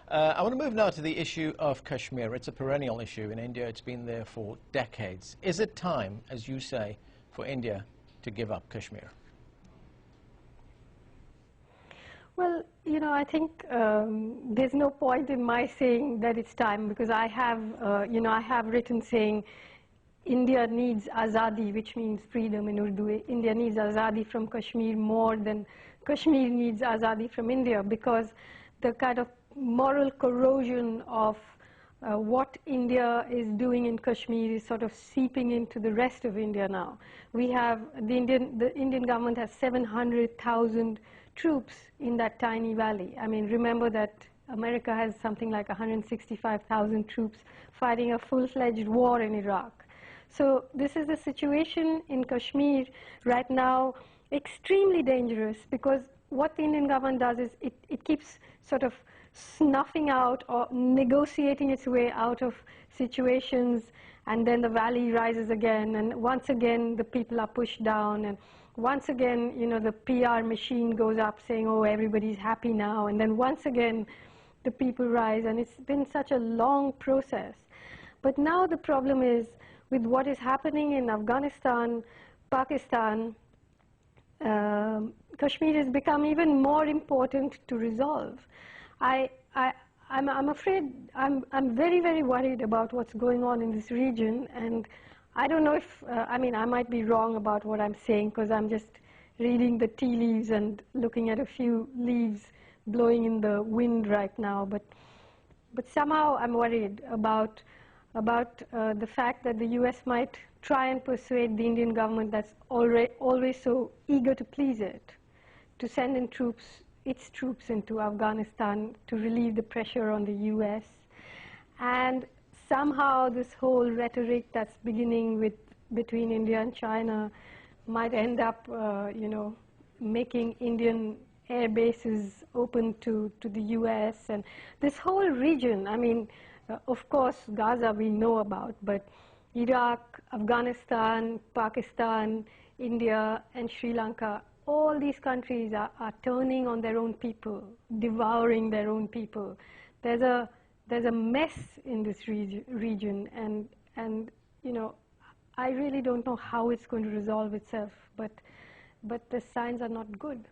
I want to move now to the issue of Kashmir. It's a perennial issue in India. It's been there for decades. Is it time, as you say, for India to give up Kashmir? Well, I think there's no point in my saying that it's time, because I have, I have written saying India needs azadi, which means freedom in Urdu. India needs azadi from Kashmir more than Kashmir needs azadi from India, because the kind of moral corrosion of what India is doing in Kashmir is sort of seeping into the rest of India now. We have, the Indian government has 700,000 troops in that tiny valley. I mean, remember that America has something like 165,000 troops fighting a full-fledged war in Iraq. So this is the situation in Kashmir right now, extremely dangerous, because what the Indian government does is it keeps sort of snuffing out or negotiating its way out of situations, and then the valley rises again, and once again the people are pushed down, and once again, the PR machine goes up saying, oh, everybody's happy now, and then once again the people rise, and it's been such a long process. But now the problem is, with what is happening in Afghanistan, Pakistan, Kashmir has become even more important to resolve. I'm afraid, I'm very, very worried about what's going on in this region, and I don't know if, I might be wrong about what I'm saying, because I'm just reading the tea leaves and looking at a few leaves blowing in the wind right now, but somehow I'm worried about the fact that the US might try and persuade the Indian government, that's always so eager to please it, to send in its troops into Afghanistan to relieve the pressure on the US. And somehow this whole rhetoric that's beginning between India and China might end up, making Indian air bases open to the US. And this whole region, of course, Gaza we know about, but Iraq, Afghanistan, Pakistan, India, and Sri Lanka, all these countries are turning on their own people, devouring their own people. There's a mess in this region, and I really don't know how it's going to resolve itself, but the signs are not good.